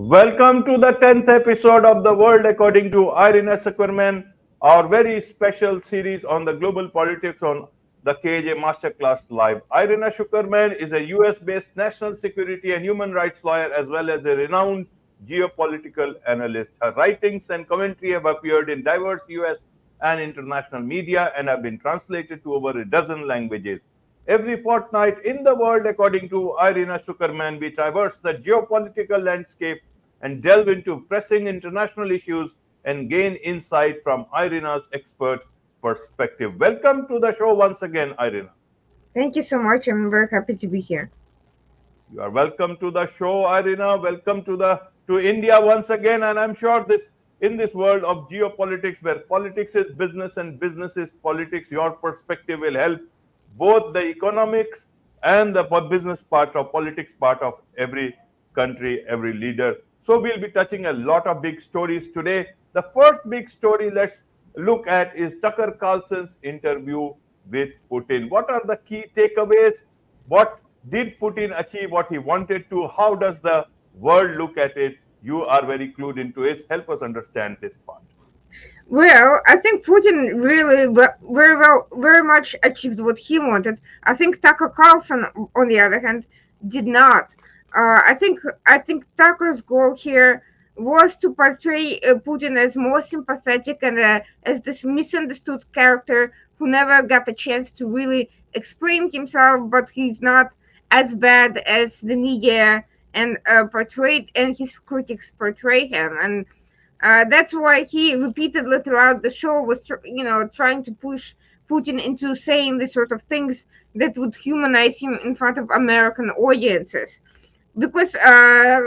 Welcome to the 10th episode of The World According to Irina Tsukerman, our very special series on the global politics on the KAJ Masterclass Live. Irina Tsukerman is a US-based national security and human rights lawyer as well as a renowned geopolitical analyst. Her writings and commentary have appeared in diverse US and international media and have been translated to over a dozen languages. Every fortnight in the world, according to Irina Tsukerman, we traverse the geopolitical landscape and delve into pressing international issues and gain insight from Irina's expert perspective. Welcome to the show once again, Irina. Thank you so much. I'm very happy to be here. You are welcome to the show, Irina. Welcome to India once again. And I'm sure this in this world of geopolitics, where politics is business and business is politics, your perspective will help both the economics and the business part of politics part of every country, every leader. So we'll be touching a lot of big stories today. The first big story let's look at is Tucker Carlson's interview with Putin. What are the key takeaways? What did Putin achieve what he wanted to? How does the world look at it? You are very clued into it. Help us understand this part. Well, I think Putin really very much achieved what he wanted. I think Tucker Carlson, on the other hand, did not. I think Tucker's goal here was to portray Putin as more sympathetic and as this misunderstood character who never got a chance to really explain himself, but he's not as bad as the media and his critics portray him. And that's why he repeatedly throughout the show was, trying to push Putin into saying the sort of things that would humanize him in front of American audiences. Because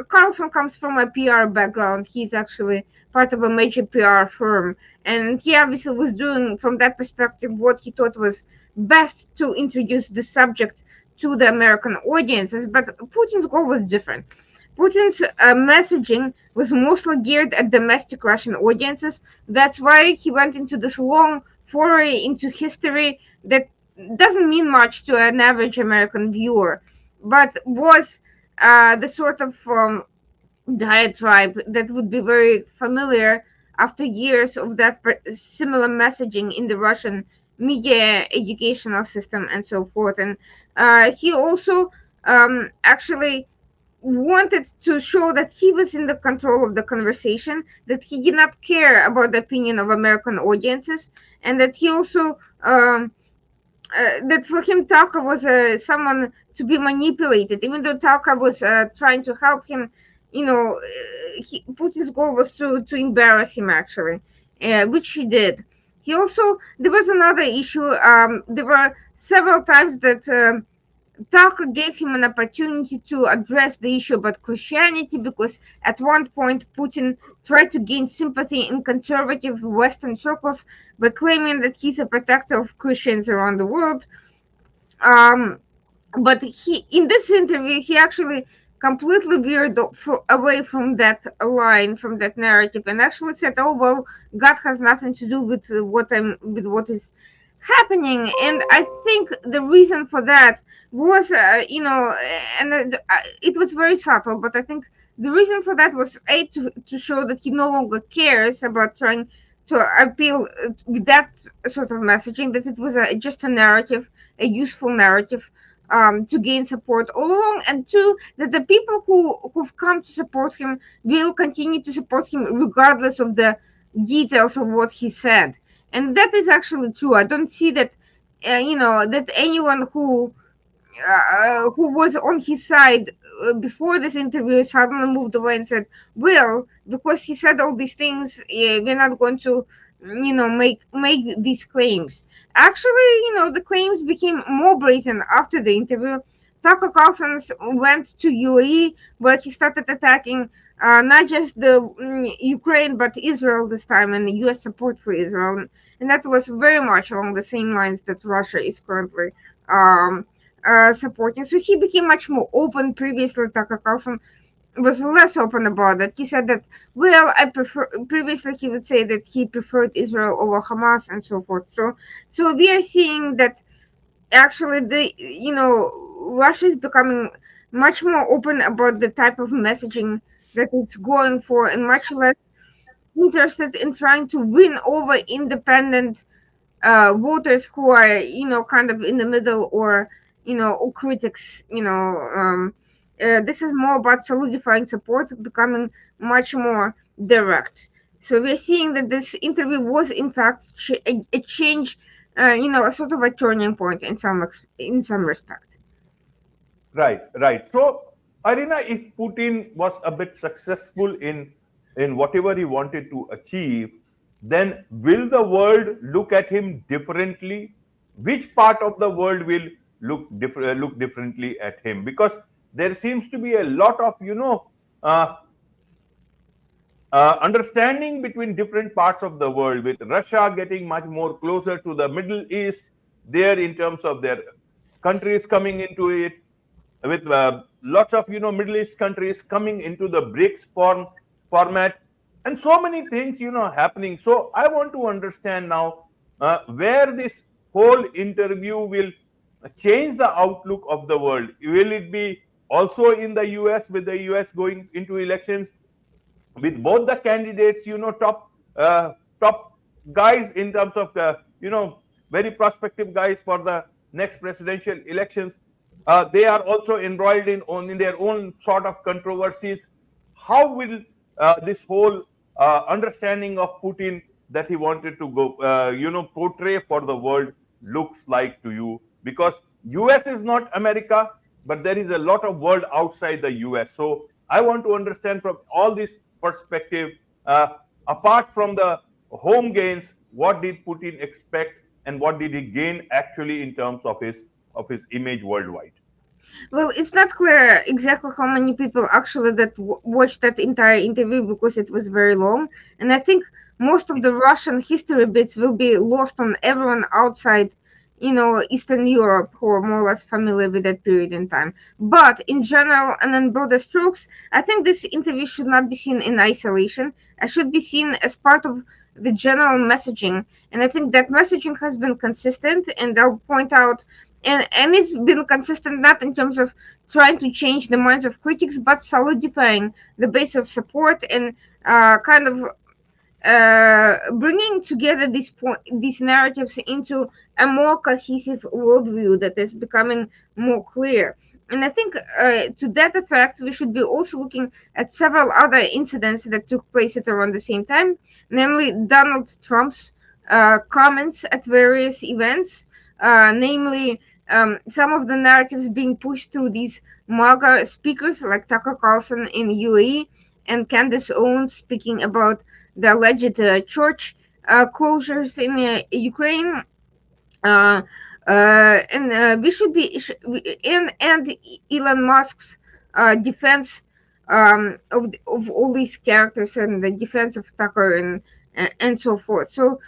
Carlson comes from a PR background, he's actually part of a major PR firm, and he obviously was doing, from that perspective, what he thought was best to introduce the subject to the American audiences. But Putin's goal was different. Putin's messaging was mostly geared at domestic Russian audiences. That's why he went into this long foray into history that doesn't mean much to an average American viewer, but was the sort of diatribe that would be very familiar after years of that similar messaging in the Russian media, educational system, and so forth. And he also actually wanted to show that he was in the control of the conversation, that he did not care about the opinion of American audiences, and that he also that for him Tucker was someone to be manipulated, even though Tucker was trying to help him. Putin's goal was to embarrass him actually, which he did. There was another issue. There were several times that Tucker gave him an opportunity to address the issue about Christianity, because at one point Putin tried to gain sympathy in conservative Western circles by claiming that he's a protector of Christians around the world. But in this interview, he actually completely veered away from that line, from that narrative, and actually said, "Oh well, God has nothing to do with what is happening." And I think the reason for that was, it was very subtle, but I think the reason for that was to show that he no longer cares about trying to appeal with that sort of messaging, that it was just a narrative, a useful narrative to gain support all along, and two, that the people who've come to support him will continue to support him regardless of the details of what he said. And that is actually true. I don't see that that anyone who was on his side before this interview suddenly moved away and said, well, because he said all these things, we're not going to make these claims. Actually, the claims became more brazen after the interview. Tucker Carlson went to UAE, where he started attacking not just the Ukraine, but Israel this time, and the US support for Israel. And that was very much along the same lines that Russia is currently supporting. So he became much more open. Previously, Tucker Carlson was less open about that. He said that, well, previously he would say that he preferred Israel over Hamas and so forth. So we are seeing that actually Russia is becoming much more open about the type of messaging that it's going for, and much less interested in trying to win over independent voters who are, kind of in the middle, or, or critics. This is more about solidifying support, becoming much more direct. So we're seeing that this interview was in fact a change, a sort of a turning point in some respect. Right, right. So, Irina, if Putin was a bit successful in whatever he wanted to achieve, then will the world look at him differently? Which part of the world will look differently at him? Because there seems to be a lot of uh, understanding between different parts of the world, with Russia getting much more closer to the Middle East there in terms of their countries coming into it, with lots of Middle East countries coming into the BRICS format, and so many things happening. So I want to understand now where this whole interview will change the outlook of the world. Will it be also in the US, with the US going into elections, with both the candidates, top guys in terms of very prospective guys for the next presidential elections? They are also embroiled in their own sort of controversies. How will this whole understanding of Putin that he wanted to go, portray for the world looks like to you? Because US is not America, but there is a lot of world outside the US. So I want to understand from all this perspective, apart from the home gains, what did Putin expect, and what did he gain actually in terms of his image worldwide? Well, it's not clear exactly how many people actually that watched that entire interview, because it was very long, and I think most of the Russian history bits will be lost on everyone outside, Eastern Europe, who are more or less familiar with that period in time. But in general and in broader strokes, I think this interview should not be seen in isolation. It should be seen as part of the general messaging, and I think that messaging has been consistent. And I'll point out, and it's been consistent not in terms of trying to change the minds of critics, but solidifying the base of support, and kind of bringing together these narratives into a more cohesive worldview that is becoming more clear. And I think to that effect, we should be also looking at several other incidents that took place at around the same time, namely Donald Trump's comments at various events, namely some of the narratives being pushed through these MAGA speakers like Tucker Carlson in UAE, and Candace Owens speaking about the alleged church closures in Ukraine. Uh, and we should be and Elon Musk's defense of all these characters, and the defense of Tucker, and so forth. So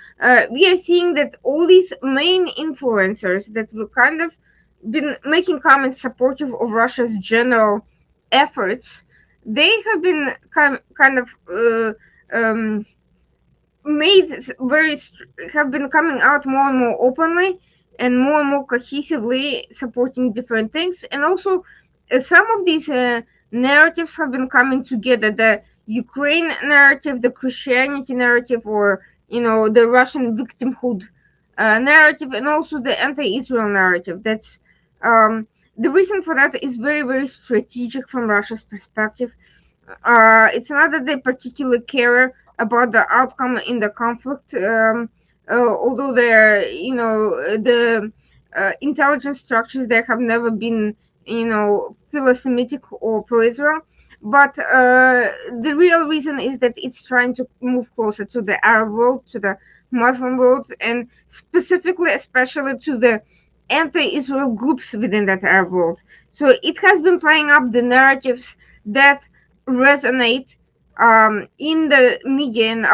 we are seeing that all these main influencers that were kind of been making comments supportive of Russia's general efforts, they have been kind of made very have been coming out more and more openly and more cohesively supporting different things. And also some of these narratives have been coming together: the Ukraine narrative, the Christianity narrative, or the Russian victimhood narrative, and also the anti-Israel narrative. That's the reason for that is very strategic from Russia's perspective. It's not that they particularly care about the outcome in the conflict, although the intelligence structures there have never been, philo-Semitic or pro-Israel. But the real reason is that it's trying to move closer to the Arab world, to the Muslim world, and specifically, especially to the anti-Israel groups within that Arab world. So it has been playing up the narratives that resonate in the media, and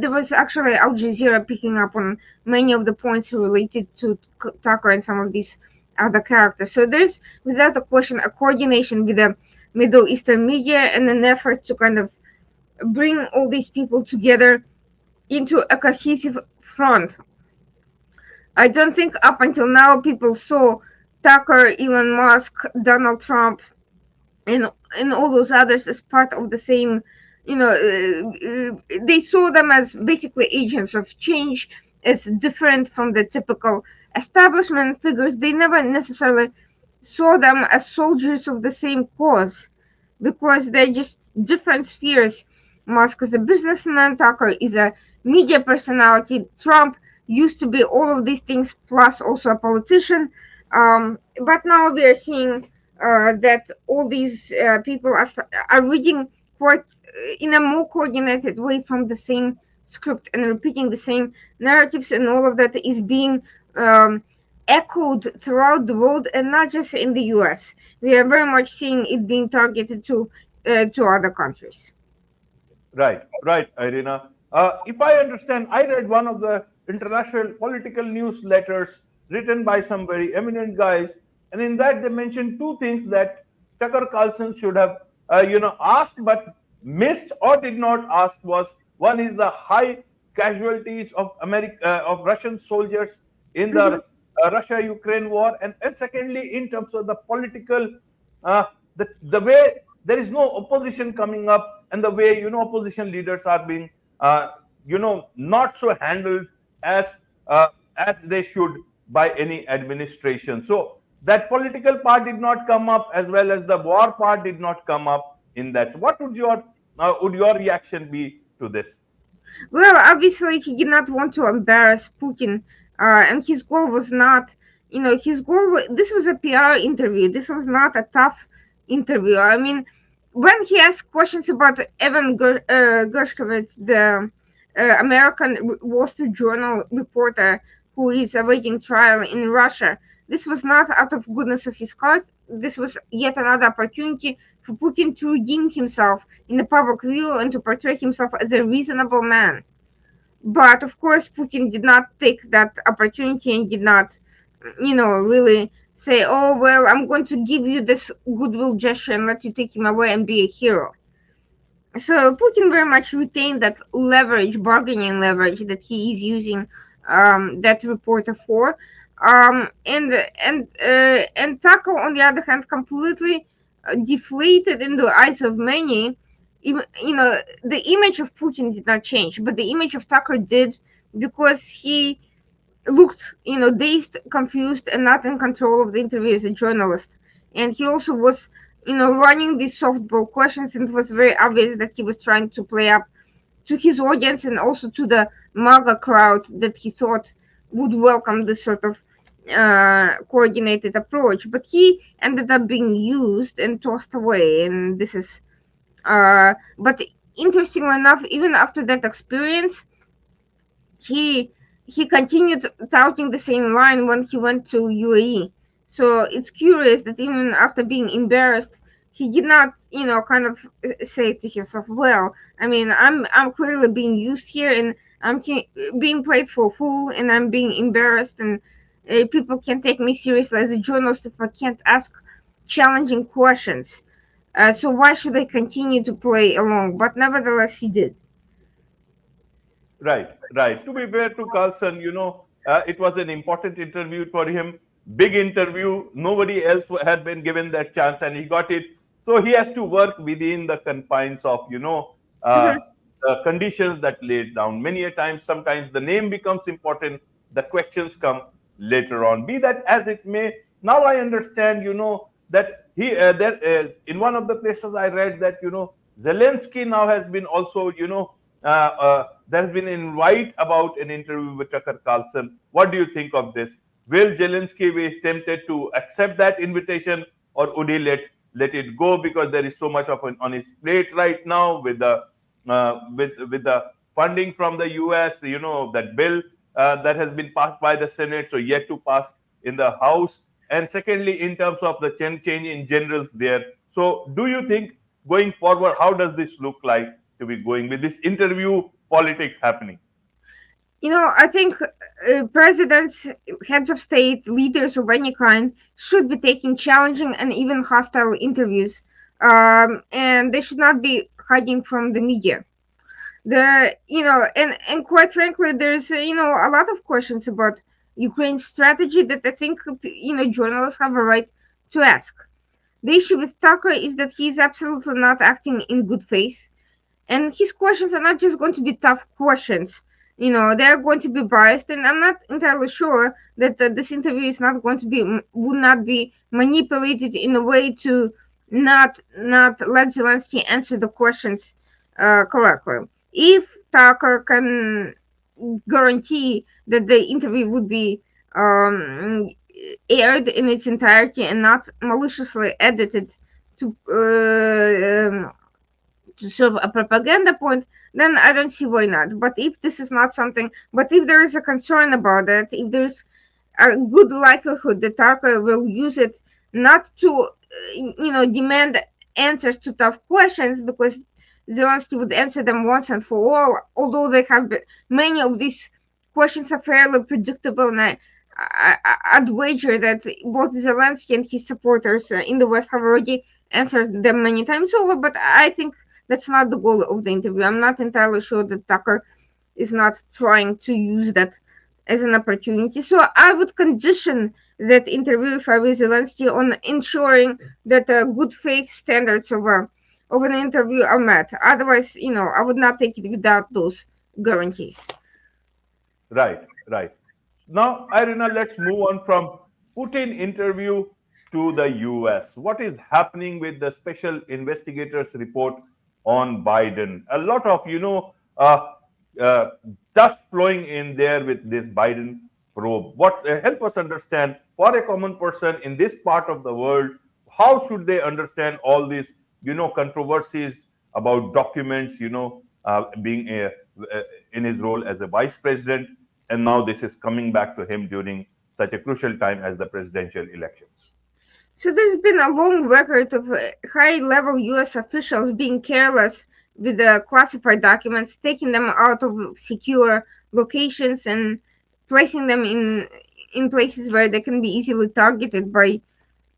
there was actually Al Jazeera picking up on many of the points related to Tucker and some of these other characters. So there's, without a question, a coordination with the Middle Eastern media, and an effort to kind of bring all these people together into a cohesive front. I don't think up until now people saw Tucker, Elon Musk, Donald Trump, and all those others as part of the same, they saw them as basically agents of change, as different from the typical establishment figures. They never necessarily saw them as soldiers of the same cause, because they're just different spheres. Musk is a businessman, Tucker is a media personality, Trump used to be all of these things plus also a politician. But now we are seeing that all these people are reading quite in a more coordinated way from the same script and repeating the same narratives, and all of that is being um, echoed throughout the world, and not just in the US. We are very much seeing it being targeted to other countries. Right, right, Irina. If I understand, I read one of the international political newsletters written by some very eminent guys, and in that they mentioned two things that Tucker Carlson should have, asked but missed or did not ask. Was one is the high casualties of of Russian soldiers in Mhm. the Russia-Ukraine war, and secondly, in terms of the political, uh, the way there is no opposition coming up, and the way opposition leaders are being not so handled as as they should by any administration. So that political part did not come up, as well as the war part did not come up in that. What would your reaction be to this? Well, obviously, he did not want to embarrass Putin, and his goal was not, this was a PR interview. This was not a tough interview. I mean, when he asked questions about Evan Gershkovich, the American Wall Street Journal reporter who is awaiting trial in Russia, this was not out of goodness of his heart. This was yet another opportunity for Putin to redeem himself in the public view and to portray himself as a reasonable man. But of course, Putin did not take that opportunity and did not, really say, "Oh well, I'm going to give you this goodwill gesture and let you take him away and be a hero." So Putin very much retained that leverage, bargaining leverage that he is using that reporter for, and Taco, on the other hand, completely deflated in the eyes of many. Even, the image of Putin did not change, but the image of Tucker did, because he looked, dazed, confused, and not in control of the interview as a journalist. And he also was, running these softball questions, and it was very obvious that he was trying to play up to his audience and also to the MAGA crowd that he thought would welcome this sort of coordinated approach. But he ended up being used and tossed away, and this is. But interestingly enough, even after that experience, he he continued touting the same line when he went to UAE. So it's curious that even after being embarrassed, he did not, kind of say to himself, "Well, I mean, I'm clearly being used here, and being played for a fool, and I'm being embarrassed, and people can take me seriously as a journalist if I can't ask challenging questions. So why should I continue to play along?" But nevertheless, he did. Right, right. To be fair to Carlson, it was an important interview for him, big interview. Nobody else had been given that chance, and he got it. So he has to work within the confines of, uh, the conditions that laid down. Many a times, sometimes the name becomes important. The questions come later on. Be that as it may, now I understand, that in one of the places I read that, Zelensky now has been also, there has been an invite about an interview with Tucker Carlson. What do you think of this? Will Zelensky be tempted to accept that invitation, or would he let it go because there is so much of on his plate right now with the with the funding from the U.S. That bill that has been passed by the Senate, so yet to pass in the House. And secondly, in terms of the change in generals there. So, do you think going forward, how does this look like to be going with this interview politics happening? I think presidents, heads of state, leaders of any kind should be taking challenging and even hostile interviews, and they should not be hiding from the media. And quite frankly, there's a lot of questions about Ukraine's strategy that I think journalists have a right to ask. The issue with Tucker is that he is absolutely not acting in good faith, and his questions are not just going to be tough questions. They're going to be biased, and I'm not entirely sure that this interview is not going to be would not be manipulated in a way to not let Zelensky answer the questions correctly. If Tucker can guarantee that the interview would be um, aired in its entirety and not maliciously edited to serve a propaganda point, then I don't see why not. But if this is not something, but if there is a concern about it, if there's a good likelihood that Tarka will use it not to, demand answers to tough questions, because Zelensky would answer them once and for all, although many of these questions are fairly predictable, and I'd wager that both Zelensky and his supporters in the West have already answered them many times over, but I think that's not the goal of the interview. I'm not entirely sure that Tucker is not trying to use that as an opportunity. So I would condition that interview if I were Zelensky on ensuring that good faith standards of an interview are met. Otherwise, I would not take it without those guarantees. Right, right. Now, Irina, let's move on from Putin interview to the US. What is happening with the special investigators report on Biden? A lot of, uh, dust flowing in there with this Biden probe. What help us understand for a common person in this part of the world, how should they understand all these, controversies about documents, being in his role as a vice president, and now this is coming back to him during such a crucial time as the presidential elections. So there's been a long record of high-level U.S. officials being careless with the classified documents, taking them out of secure locations and placing them in places where they can be easily targeted by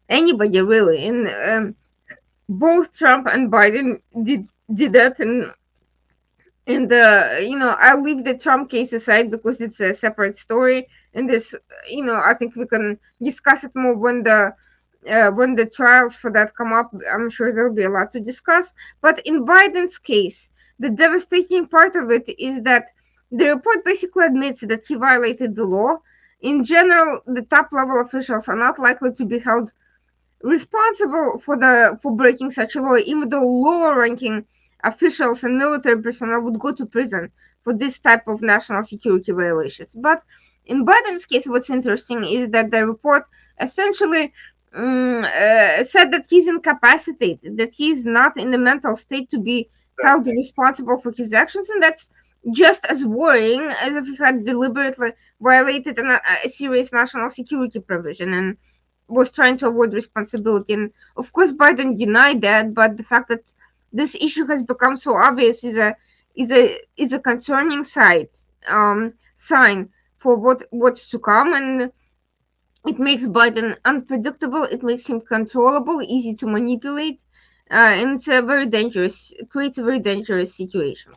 anybody, really. And both Trump and Biden did that, and I'll leave the Trump case aside because it's a separate story. And this, I think we can discuss it more when the trials for that come up. I'm sure there'll be a lot to discuss. But in Biden's case, the devastating part of it is that the report basically admits that he violated the law. In general, the top level officials are not likely to be held responsible for breaking such a law, even though lower ranking officials and military personnel would go to prison for this type of national security violations. But in Biden's case, what's interesting is that the report essentially said that he's incapacitated, that he's not in the mental state to be held responsible for his actions, and that's just as worrying as if he had deliberately violated a serious national security provision and was trying to avoid responsibility. And of course, Biden denied that, but the fact that this issue has become so obvious is a concerning sign for what's to come, and it makes Biden unpredictable. It makes him controllable, easy to manipulate, and creates a very dangerous situation.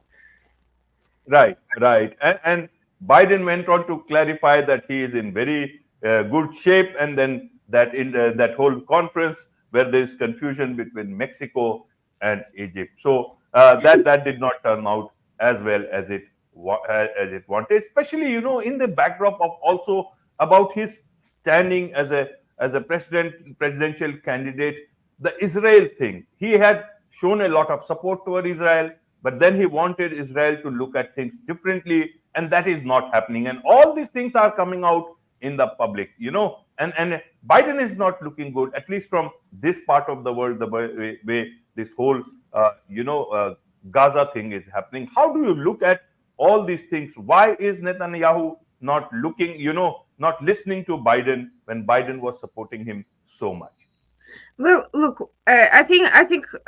Right, right. And Biden went on to clarify that he is in very good shape, and then that in that whole conference where there is confusion between Mexico and Egypt. So that did not turn out as well as it wanted, especially in the backdrop of also about his standing as a presidential candidate. The Israel thing, he had shown a lot of support toward Israel, but then he wanted Israel to look at things differently, and that is not happening. And all these things are coming out in the public, and Biden is not looking good, at least from this part of the world, the way this whole Gaza thing is happening. How do you look at all these things? Why is Netanyahu not looking, not listening to Biden when Biden was supporting him so much? Well, look, I think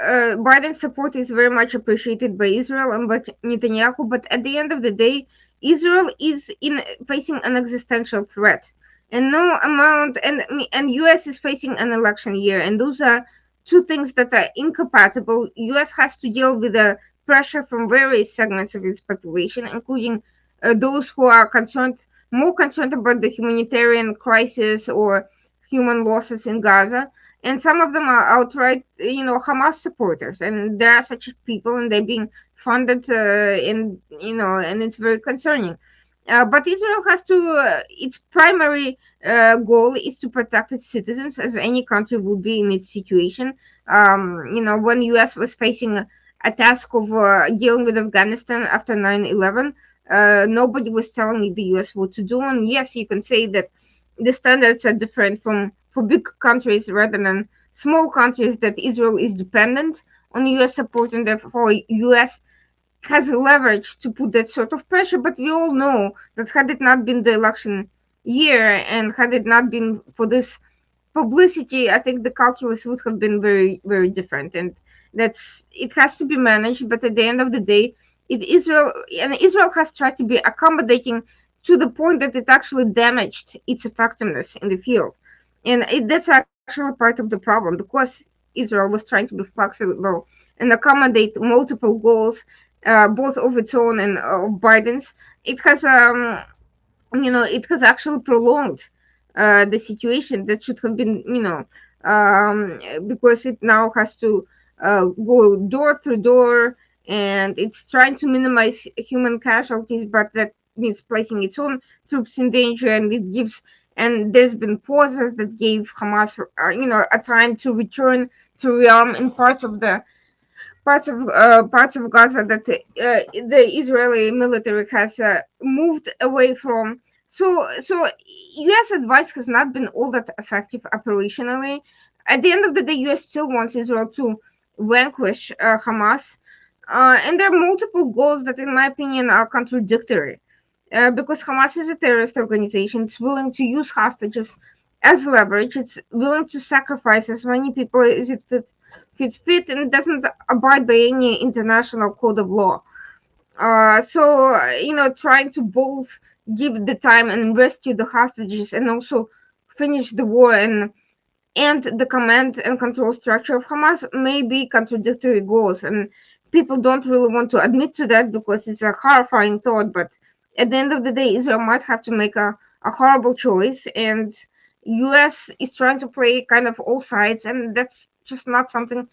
Biden's support is very much appreciated by Israel and by Netanyahu, but at the end of the day, Israel is facing an existential threat, and no amount and U.S. is facing an election year, and those are two things that are incompatible. U.S. has to deal with the pressure from various segments of its population, including those who are more concerned about the humanitarian crisis or human losses in Gaza, and some of them are outright, Hamas supporters, and there are such people, and they're being funded, and it's very concerning. But Israel has to, its primary goal is to protect its citizens, as any country would be in its situation. When U.S. was facing a task of dealing with Afghanistan after 9/11, nobody was telling the U.S. what to do. And yes, you can say that the standards are different from for big countries rather than small countries. That Israel is dependent on U.S. support, and therefore U.S. has leverage to put that sort of pressure. But we all know that had it not been the election year and had it not been for this publicity, I think the calculus would have been very, very different. And that's it has to be managed. But at the end of the day, if Israel has tried to be accommodating to the point that it actually damaged its effectiveness in the field, and that's actually part of the problem because Israel was trying to be flexible and accommodate multiple goals, both of its own and of Biden's. It has it has actually prolonged the situation that should have been, because it now has to go door through door, and it's trying to minimize human casualties, but that means placing its own troops in danger, and there's been pauses that gave Hamas, a time to return to rearm in parts of Gaza that the Israeli military has moved away from. So U.S. advice has not been all that effective operationally. At the end of the day, U.S. still wants Israel to vanquish Hamas, and there are multiple goals that, in my opinion, are contradictory. Because Hamas is a terrorist organization, it's willing to use hostages as leverage. It's willing to sacrifice as many people as fits fit, and doesn't abide by any international code of law. Trying to both give the time and rescue the hostages and also finish the war and the command and control structure of Hamas may be contradictory goals, and people don't really want to admit to that because it's a horrifying thought. But at the end of the day, Israel might have to make a horrible choice, and U.S. is trying to play kind of all sides, and that's just not something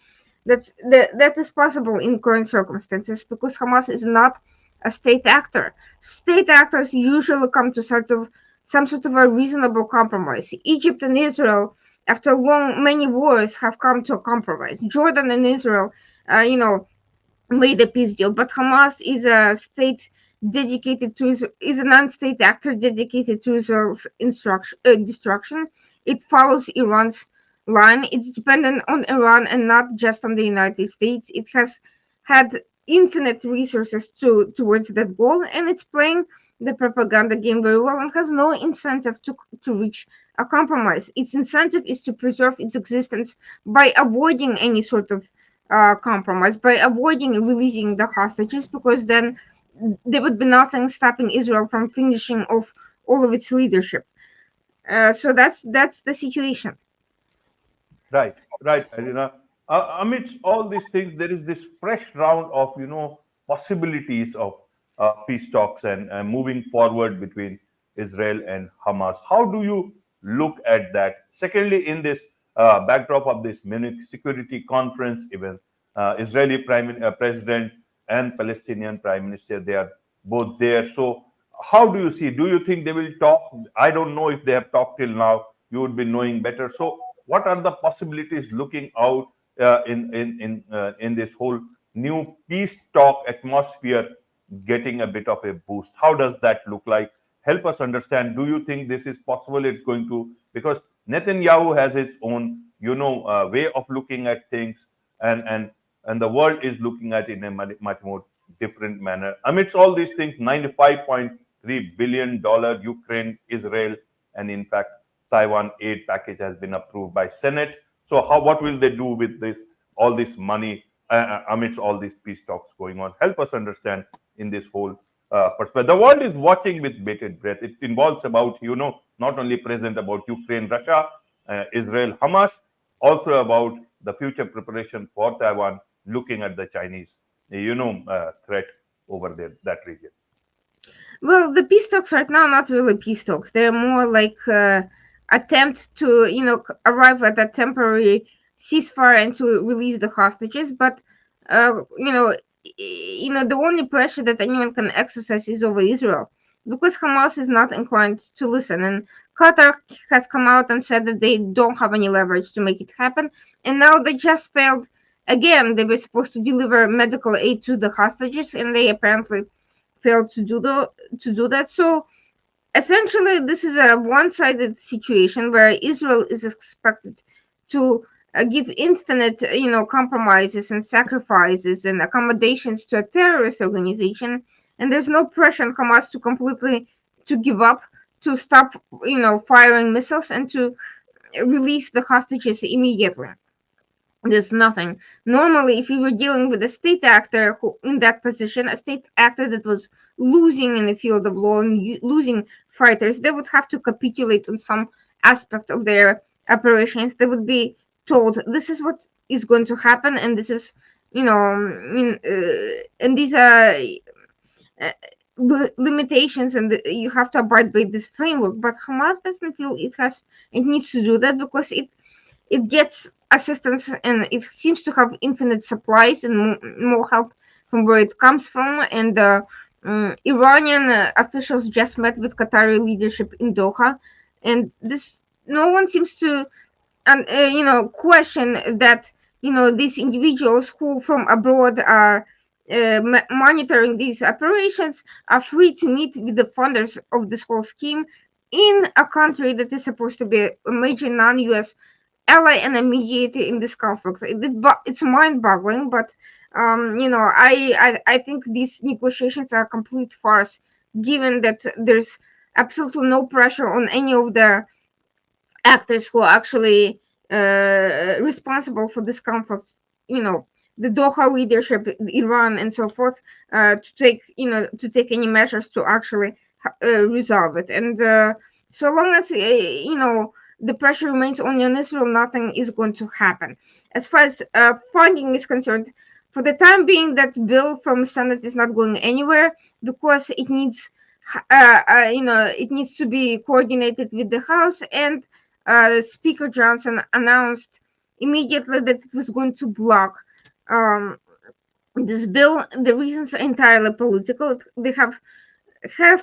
that is possible in current circumstances because Hamas is not a state actor. State actors usually come to some sort of a reasonable compromise. Egypt and Israel, after many wars, have come to a compromise. Jordan and Israel, made a peace deal, but Hamas is a state dedicated to is a non-state actor dedicated to Israel's destruction. It follows Iran's line. It's dependent on Iran and not just on the United States. It has had infinite resources towards that goal, and it's playing the propaganda game very well and has no incentive to reach a compromise. Its incentive is to preserve its existence by avoiding any sort of compromise, by avoiding releasing the hostages, because then there would be nothing stopping Israel from finishing off all of its leadership. So that's the situation. Right, right, Irina. Amidst all these things, there is this fresh round of possibilities of peace talks and moving forward between Israel and Hamas. How do you look at that? Secondly, in this backdrop of this Munich Security Conference, even Israeli President and Palestinian Prime Minister, they are both there. So, how do you see? Do you think they will talk? I don't know if they have talked till now. You would be knowing better. So, what are the possibilities looking out in this whole new peace talk atmosphere getting a bit of a boost? How does that look like? Help us understand. Do you think this is possible? It's going to, because Netanyahu has his own way of looking at things, and the world is looking at it in a much more different manner. Amidst all these things, $95.3 billion Ukraine, Israel, and in fact Taiwan aid package has been approved by Senate. So what will they do with all this money amidst all these peace talks going on? Help us understand in this whole perspective. The world is watching with bated breath. It involves about not only present about Ukraine, Russia, Israel, Hamas, also about the future preparation for Taiwan, looking at the Chinese threat over there, that region. Well, the peace talks right now are not really peace talks. They're more like attempt to arrive at a temporary ceasefire and to release the hostages. But the only pressure that anyone can exercise is over Israel, because Hamas is not inclined to listen. And Qatar has come out and said that they don't have any leverage to make it happen. And now they just failed again. They were supposed to deliver medical aid to the hostages, and they apparently failed to do that. So essentially, this is a one-sided situation where Israel is expected to give infinite, compromises and sacrifices and accommodations to a terrorist organization, and there's no pressure on Hamas to completely to give up, to stop, firing missiles, and to release the hostages immediately. There's nothing. Normally, if you were dealing with a state actor who, in that position, a state actor that was losing in the field of law and losing fighters, they would have to capitulate on some aspect of their operations. They would be told, this is what is going to happen, and this is, and these are limitations, and you have to abide by this framework. But Hamas doesn't feel it needs to do that, because it gets assistance and it seems to have infinite supplies and more help from where it comes from. And Iranian officials just met with Qatari leadership in Doha, and this no one seems to question that these individuals who from abroad are monitoring these operations are free to meet with the funders of this whole scheme in a country that is supposed to be a major non-US ally and a mediator in this conflict. It's mind-boggling, but I think these negotiations are a complete farce, given that there's absolutely no pressure on any of the actors who are actually responsible for this conflict. The Doha leadership, Iran, and so forth, to take any measures to actually resolve it. And so long as the pressure remains only on Israel, nothing is going to happen. As far as funding is concerned, for the time being, that bill from Senate is not going anywhere, because it needs, it needs to be coordinated with the House. And Speaker Johnson announced immediately that it was going to block this bill. The reasons are entirely political. They have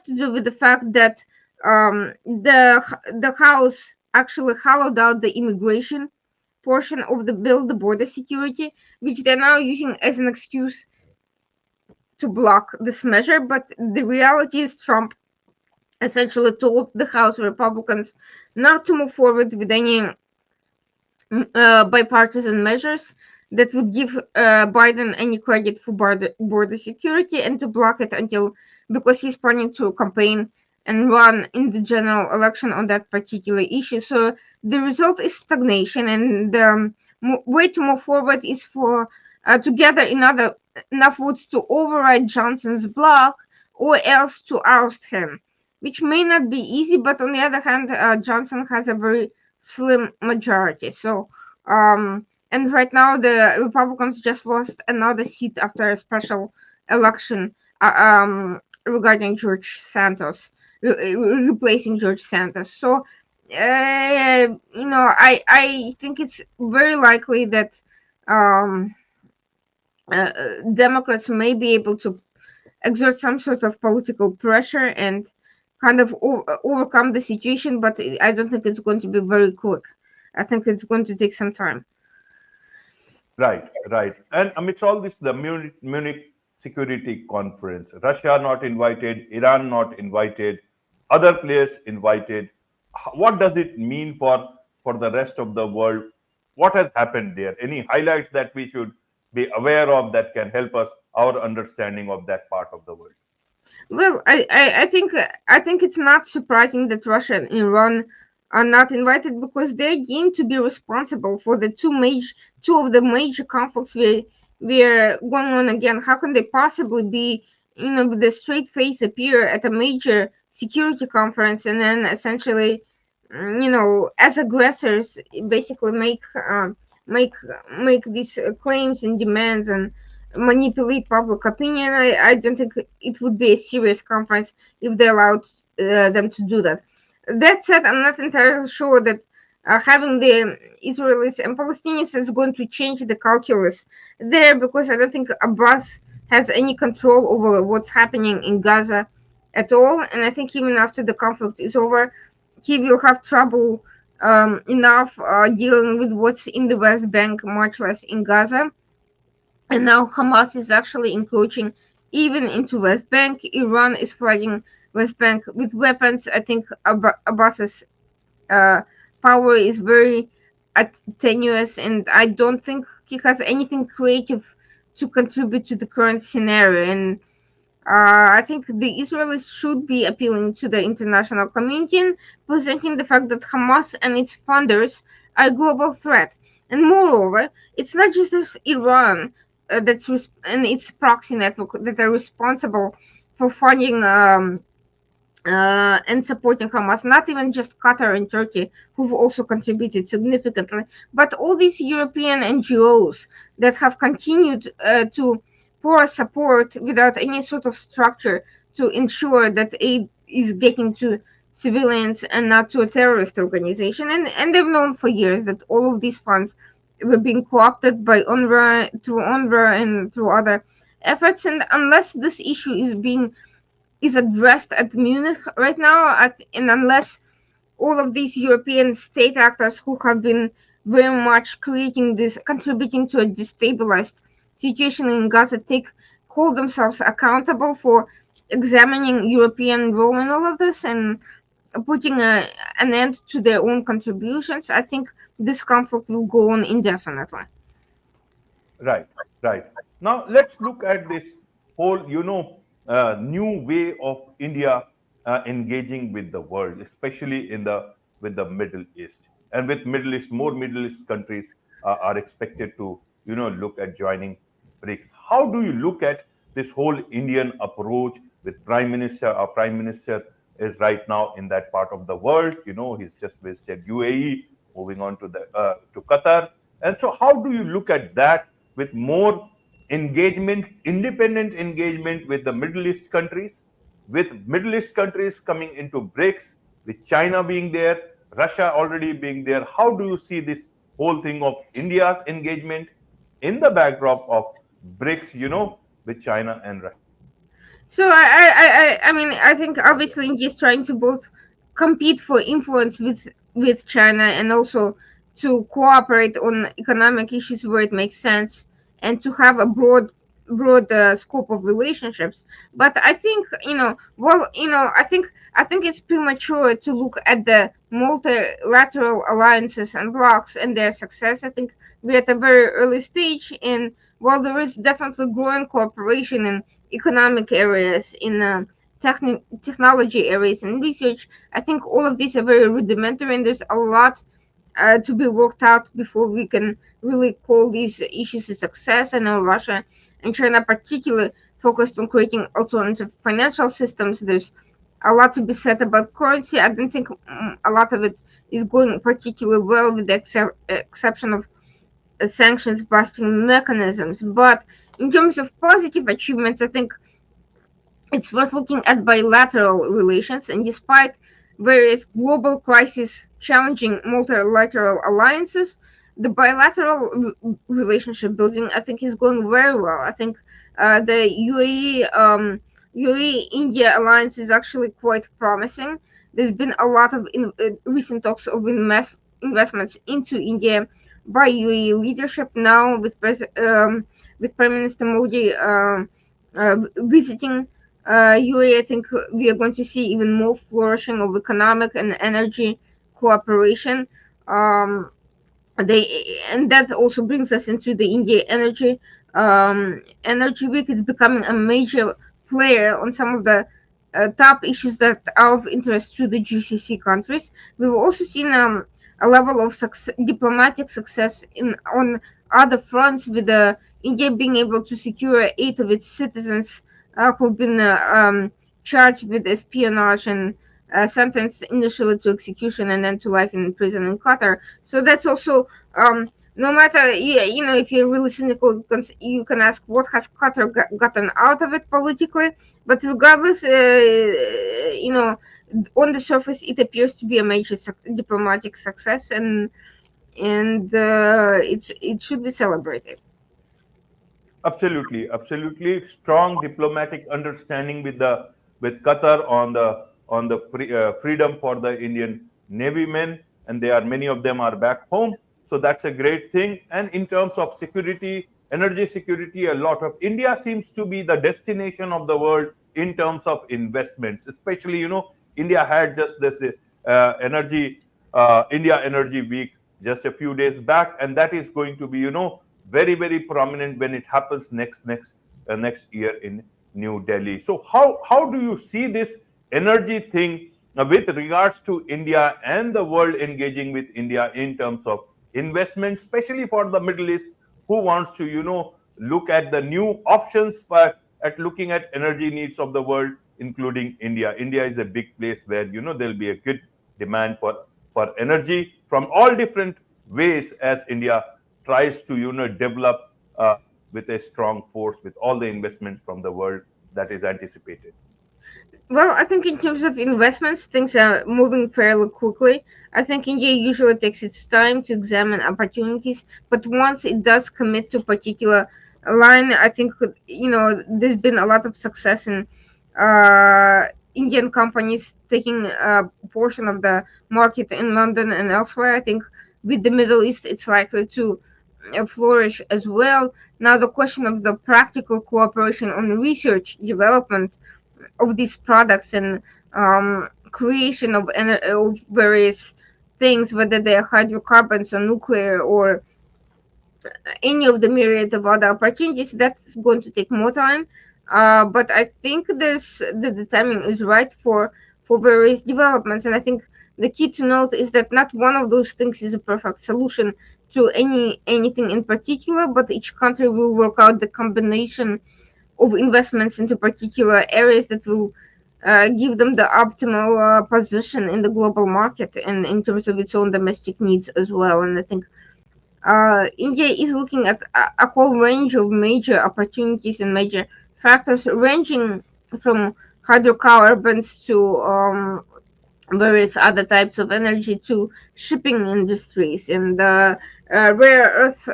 to do with the fact that the House actually hollowed out the immigration portion of the bill, the border security, which they're now using as an excuse to block this measure. But the reality is Trump essentially told the House Republicans not to move forward with any bipartisan measures that would give Biden any credit for border security, and to block it because he's planning to campaign and run in the general election on that particular issue. So the result is stagnation, and the way to move forward is for to gather enough votes to override Johnson's block, or else to oust him, which may not be easy. But on the other hand, Johnson has a very slim majority. So and right now the Republicans just lost another seat after a special election regarding George Santos, replacing George Santos. So I think it's very likely that Democrats may be able to exert some sort of political pressure and kind of overcome the situation, but I don't think it's going to be very quick. I think it's going to take some time. Right, right. And amidst all this, the Munich Security Conference, Russia not invited, Iran not invited, other players invited. What does it mean for the rest of the world? What has happened there? Any highlights that we should be aware of that can help us our understanding of that part of the world? Well, I think it's not surprising that Russia and Iran are not invited, because they're deemed to be responsible for the two of the major conflicts we're going on again. How can they possibly be, with a straight face appear at a major security conference and then essentially, as aggressors, basically make these claims and demands and manipulate public opinion? I don't think it would be a serious conference if they allowed them to do that. That said, I'm not entirely sure that having the Israelis and Palestinians is going to change the calculus there, because I don't think Abbas has any control over what's happening in Gaza at all. And I think even after the conflict is over, he will have trouble enough dealing with what's in the West Bank, much less in Gaza. And now Hamas is actually encroaching even into West Bank. Iran is flooding West Bank with weapons. I think Abbas's uh, power is very tenuous, and I don't think he has anything creative to contribute to the current scenario. And I think the Israelis should be appealing to the international community and presenting the fact that Hamas and its funders are a global threat. And moreover, it's not just as Iran and its proxy network that are responsible for funding and supporting Hamas, not even just Qatar and Turkey, who've also contributed significantly, but all these European NGOs that have continued to pour support without any sort of structure to ensure that aid is getting to civilians and not to a terrorist organization. And they've known for years that all of these funds were being co-opted by UNRWA and through other efforts. And unless this issue is addressed at Munich right now, and unless all of these European state actors who have been very much creating this, contributing to a destabilized situation in Gaza, hold themselves accountable for examining European role in all of this and putting an end to their own contributions, I think this conflict will go on indefinitely. Right, right. Now let's look at this whole, new way of India engaging with the world, especially in the with the Middle East, and with Middle East, more Middle East countries are expected to, look at joining BRICS. How do you look at this whole Indian approach with Prime Minister? Our Prime Minister is right now in that part of the world. He's just visited UAE, moving on to the to Qatar. And so, how do you look at that with more engagement, independent engagement with the Middle East countries, with Middle East countries coming into BRICS, with China being there, Russia already being there? How do you see this whole thing of India's engagement in the backdrop of BRICS, with China and Russia? So I mean, I think obviously India is trying to both compete for influence with China and also to cooperate on economic issues where it makes sense and to have a broad scope of relationships. But I think I think it's premature to look at the multilateral alliances and blocs and their success. I think we're at a very early stage, and while there is definitely growing cooperation in economic areas, in technology areas, and research, I think all of these are very rudimentary, and there's a lot to be worked out before we can really call these issues a success. I know Russia and China, particularly, focused on creating alternative financial systems. There's a lot to be said about currency. I don't think a lot of it is going particularly well, with the exception of sanctions busting mechanisms. But in terms of positive achievements, I think it's worth looking at bilateral relations, and despite various global crises challenging multilateral alliances, the bilateral relationship building, I think, is going very well. I think the UAE India alliance is actually quite promising. There's been a lot of recent talks of investments into India by UAE leadership now, with Prime Minister Modi visiting UAE. I think we are going to see even more flourishing of economic and energy cooperation. Um, and that also brings us into the India energy week. It's becoming a major player on some of the top issues that are of interest to the GCC countries. We've also seen a level of diplomatic success in on other fronts, with India being able to secure 8 of its citizens who've been charged with espionage and sentenced initially to execution and then to life in prison in Qatar. So that's also No matter, if you're really cynical, you can ask what has Qatar gotten out of it politically. But regardless, on the surface, it appears to be a major diplomatic success, and it should be celebrated. Absolutely, absolutely strong diplomatic understanding with Qatar on the freedom for the Indian Navy men, and they are many of them are back home. So that's a great thing. And in terms of security, energy security, a lot of India seems to be the destination of the world in terms of investments. Especially, India had just this energy India Energy Week just a few days back, and that is going to be very very prominent when it happens next year in New Delhi. So how do you see this energy thing with regards to India and the world engaging with India in terms of investment, especially for the Middle East, who wants to look at the new options for at looking at energy needs of the world, including India. India is a big place where there'll be a good demand for energy from all different ways as India tries to develop with a strong force with all the investment from the world that is anticipated. Well, I think in terms of investments, things are moving fairly quickly. I think India usually takes its time to examine opportunities, but once it does commit to a particular line, I think there's been a lot of success in Indian companies taking a portion of the market in London and elsewhere. I think with the Middle East, it's likely to flourish as well. Now, the question of the practical cooperation on research development of these products and creation of various things, whether they're hydrocarbons or nuclear or any of the myriad of other opportunities, that's going to take more time. But I think the timing is right for various developments, and I think the key to note is that not one of those things is a perfect solution to anything in particular, but each country will work out the combination of investments into particular areas that will give them the optimal position in the global market and in terms of its own domestic needs as well. And I think India is looking at a whole range of major opportunities and major factors, ranging from hydrocarbons to various other types of energy to shipping industries and rare earth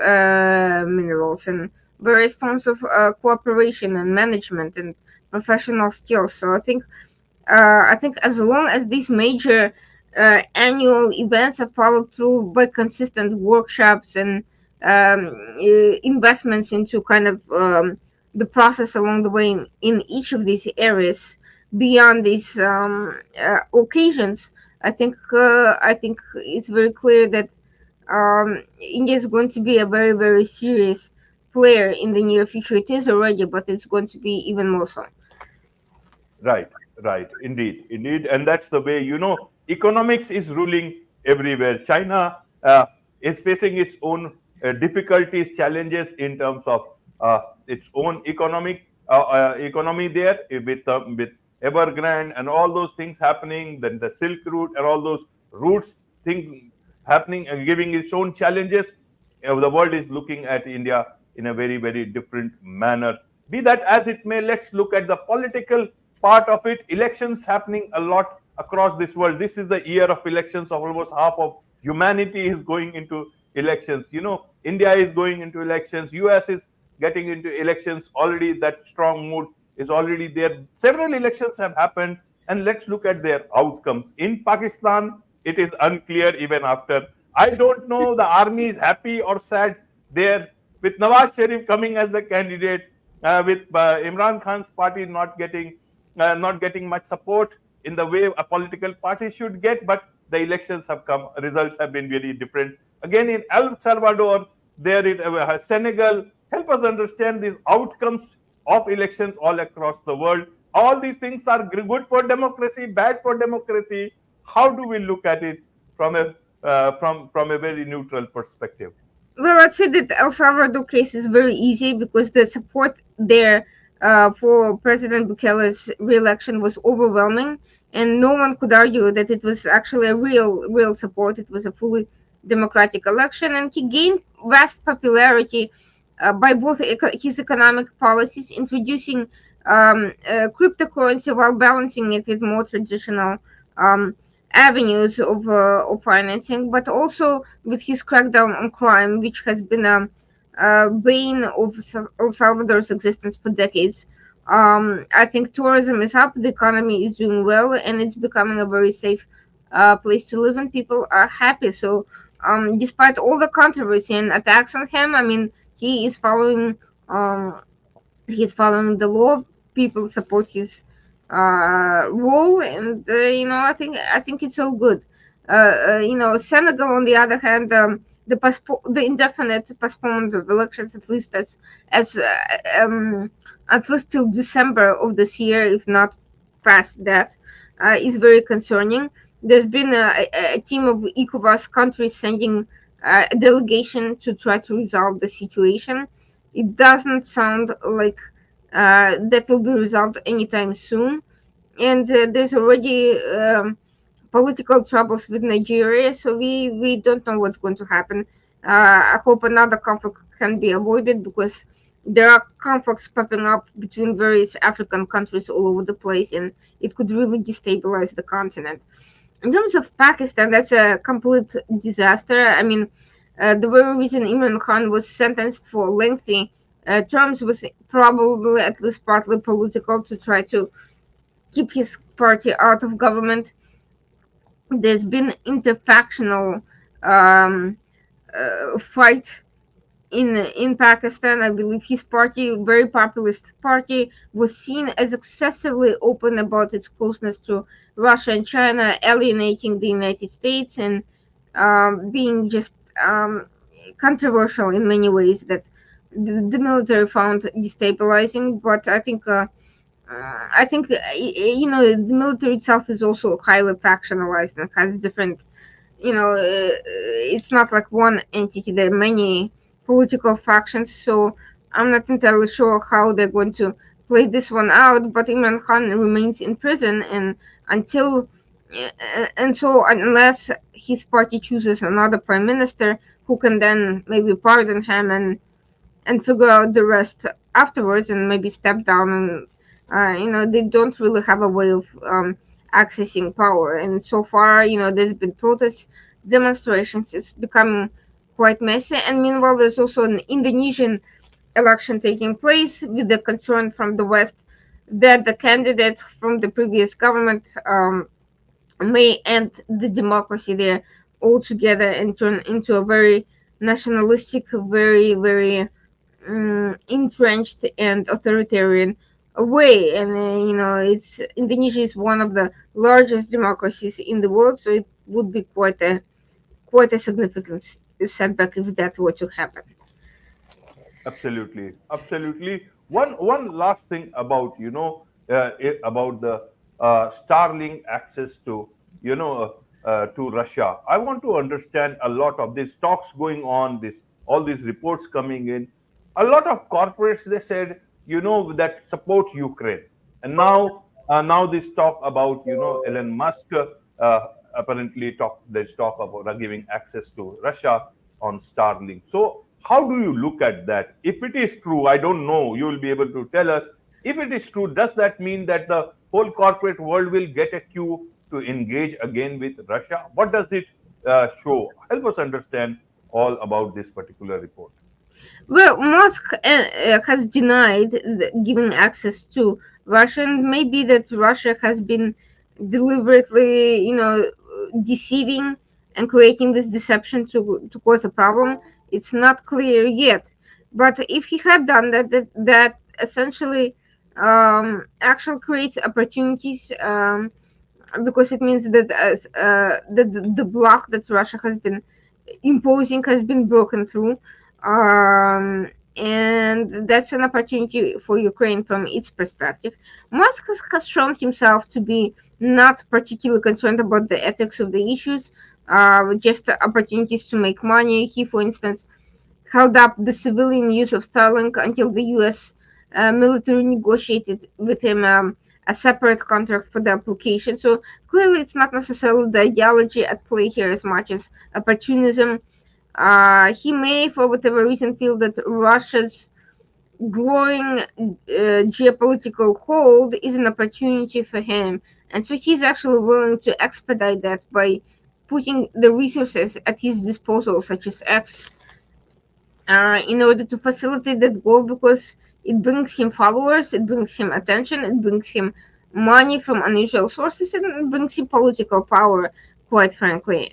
minerals and various forms of cooperation and management and professional skills. So I think as long as these major annual events are followed through by consistent workshops and investments into kind of the process along the way in each of these areas beyond these occasions, I think it's very clear that India is going to be a very very serious player in the near future. It is already, but it's going to be even more so. Right, right, indeed, indeed, and that's the way economics is ruling everywhere. China is facing its own difficulties, challenges in terms of its own economy there with Evergrande and all those things happening. Then the Silk Route and all those routes thing happening and giving its own challenges. The world is looking at India in a very very different manner. Be that as it may, let's look at the political part of it. Elections happening a lot across this world. This is the year of elections. Of almost half of humanity is going into elections. India is going into elections. US is getting into elections already. That strong mood is already there. Several elections have happened, and let's look at their outcomes. In Pakistan, it is unclear even after. I don't know the army is happy or sad there with Nawaz Sharif coming as the candidate, with Imran Khan's party not getting much support in the way a political party should get. But the elections have come, results have been very different. Again, in El Salvador, there it Senegal. Help us understand these outcomes of elections all across the world. All these things are good for democracy, bad for democracy. How do we look at it from a very neutral perspective? Well, let's say that El Salvador case is very easy because the support there for President Bukele's re-election was overwhelming, and no one could argue that it was actually a real support. It was a fully democratic election, and he gained vast popularity by both his economic policies, introducing cryptocurrency while balancing it with more traditional um, avenues of financing, but also with his crackdown on crime, which has been a bane of El Salvador's existence for decades. I think tourism is up, the economy is doing well, and it's becoming a very safe place to live, and people are happy. So, despite all the controversy and attacks on him, I mean, he is following um, he's following the law. People support his rule, and I think it's all good. Senegal, on the other hand, the indefinite postponement of elections, as at least till December of this year, if not past that, is very concerning. There's been a team of ECOWAS countries sending a delegation to try to resolve the situation. It doesn't sound like that will be resolved anytime soon. And there's already political troubles with Nigeria, so we don't know what's going to happen. I hope another conflict can be avoided, because there are conflicts popping up between various African countries all over the place, and it could really destabilize the continent. In terms of Pakistan, that's a complete disaster. I mean, the very reason Imran Khan was sentenced for lengthy terms was probably at least partly political, to try to keep his party out of government. There's been interfactional um, fight in Pakistan. I believe his party, very populist party, was seen as excessively open about its closeness to Russia and China, alienating the United States, and being just controversial in many ways that the military found destabilizing. But I think the military itself is also highly factionalized and has different, it's not like one entity. There are many political factions, so I'm not entirely sure how they're going to play this one out. But Imran Khan remains in prison, and until and so unless his party chooses another prime minister who can then maybe pardon him and figure out the rest afterwards, and maybe step down, and they don't really have a way of accessing power. And so far, there's been protests, demonstrations. It's becoming quite messy. And meanwhile, there's also an Indonesian election taking place, with the concern from the West that the candidate from the previous government may end the democracy there altogether and turn into a very nationalistic, very, very entrenched and authoritarian way. And it's Indonesia is one of the largest democracies in the world, so it would be quite a significant setback if that were to happen. Absolutely, absolutely. One last thing about about the Starlink access to to Russia. I want to understand a lot of these talks going on. This all these reports coming in. A lot of corporates, they said, that support Ukraine, and now this talk about Elon Musk apparently there's talk about giving access to Russia on Starlink. So how do you look at that? If it is true, I don't know, you will be able to tell us. If it is true, does that mean that the whole corporate world will get a cue to engage again with Russia? What does it show? Help us understand all about this particular report. Well, Musk has denied giving access to Russia, and maybe that Russia has been deliberately, deceiving and creating this deception to cause a problem. It's not clear yet. But if he had done that, that essentially actually creates opportunities, because it means that the block that Russia has been imposing has been broken through, and that's an opportunity for Ukraine from its perspective. Musk has shown himself to be not particularly concerned about the ethics of the issues, just opportunities to make money. He, for instance, held up the civilian use of Starlink until the U.S. Military negotiated with him a separate contract for the application. So clearly, it's not necessarily the ideology at play here as much as opportunism. He may, for whatever reason, feel that Russia's growing geopolitical hold is an opportunity for him, and so he's actually willing to expedite that by putting the resources at his disposal, such as X, in order to facilitate that goal, because it brings him followers, it brings him attention, it brings him money from unusual sources, and it brings him political power, quite frankly.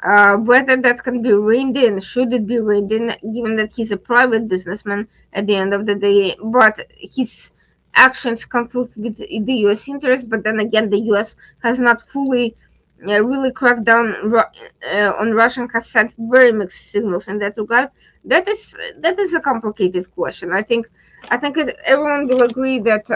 Whether that can be reined in, should it be reined in, given that he's a private businessman at the end of the day, but his actions conflict with the U.S. interest. But then again, the U.S. has not fully really cracked down on Russia, has sent very mixed signals in that regard. That is a complicated question. I think everyone will agree that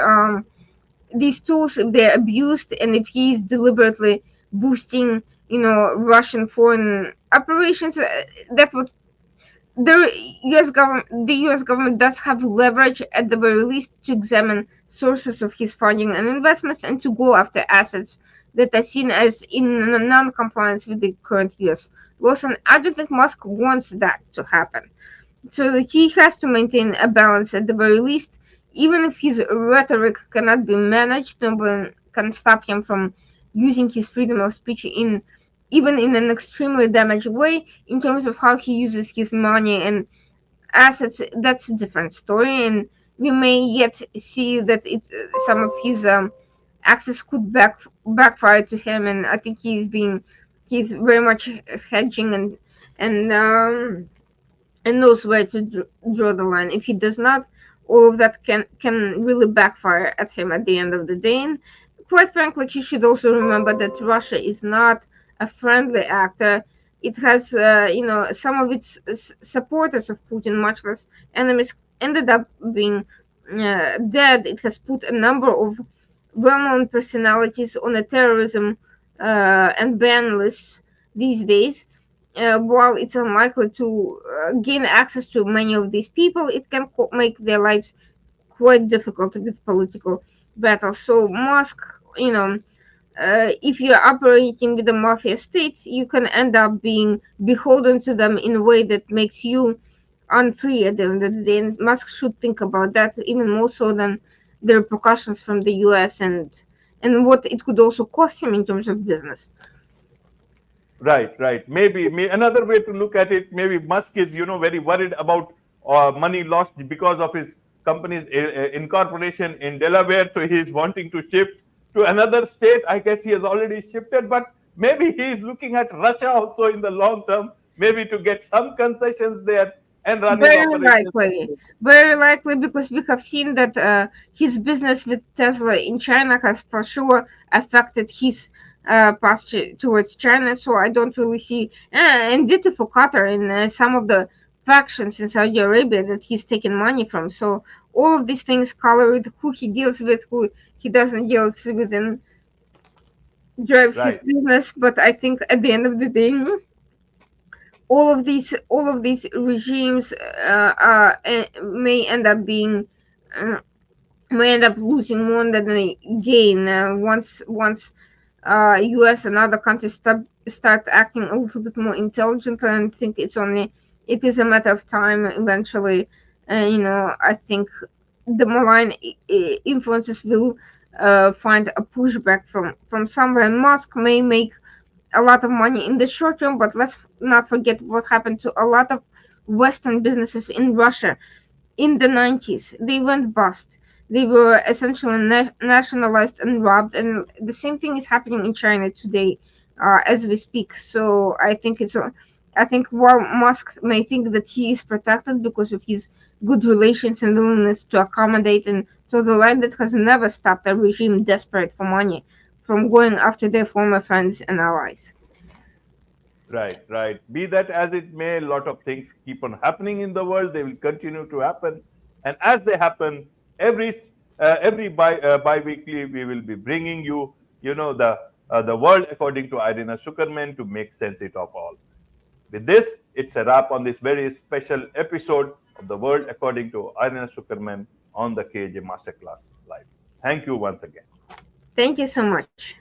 these tools, if they're abused and if he's deliberately boosting, Russian foreign operations, that would the U.S. government does have leverage at the very least to examine sources of his funding and investments and to go after assets that are seen as in non-compliance with the current U.S. laws. And I don't think Musk wants that to happen. So that he has to maintain a balance at the very least, even if his rhetoric cannot be managed. No one can stop him from using his freedom of speech in even in an extremely damaged way. In terms of how he uses his money and assets, that's a different story, and we may yet see that some of his access could backfire to him. And I think he's very much hedging and knows where to draw the line. If he does not, all of that can really backfire at him at the end of the day. And quite frankly, he should also remember that Russia is not a friendly actor. It has, some of its supporters of Putin, much less enemies, ended up being dead. It has put a number of well-known personalities on a terrorism and ban lists these days. While it's unlikely to gain access to many of these people, it can make their lives quite difficult with political battles. So Musk, if you're operating with the mafia state, you can end up being beholden to them in a way that makes you unfree at the end of the day. And Musk should think about that even more so than the repercussions from the U.S. and what it could also cost him in terms of business. Right. Maybe another way to look at it, maybe Musk is, very worried about money lost because of his company's incorporation in Delaware. So he's wanting to shift to another state. I guess he has already shifted, but maybe he's looking at Russia also in the long term, maybe to get some concessions there and running operations. Very likely, because we have seen that his business with Tesla in China has for sure affected his path towards China. So I don't really see, and ditto for Qatar and some of the factions in Saudi Arabia that he's taken money from. So all of these things color with who he deals with, who he doesn't deal with, and drives his Right. business. But I think at the end of the day, all of these regimes may end up being may end up losing more than they gain once U.S. and other countries start acting a little bit more intelligently. And I think it is a matter of time eventually. I think the malign influences will find a pushback from somewhere. Musk may make a lot of money in the short term, but let's not forget what happened to a lot of Western businesses in Russia in the 90s. They went bust. They were essentially nationalized and robbed, and the same thing is happening in China today, as we speak. So I think while Musk may think that he is protected because of his good relations and willingness to accommodate, and so the line that has never stopped a regime desperate for money from going after their former friends and allies. Right. Be that as it may, a lot of things keep on happening in the world. They will continue to happen, and as they happen, every bi-weekly we will be bringing you, the world according to Irina Tsukerman to make sense it of all. With this, it's a wrap on this very special episode of the world according to Irina Tsukerman on the KAJ Masterclass Live. Thank you once again. Thank you so much.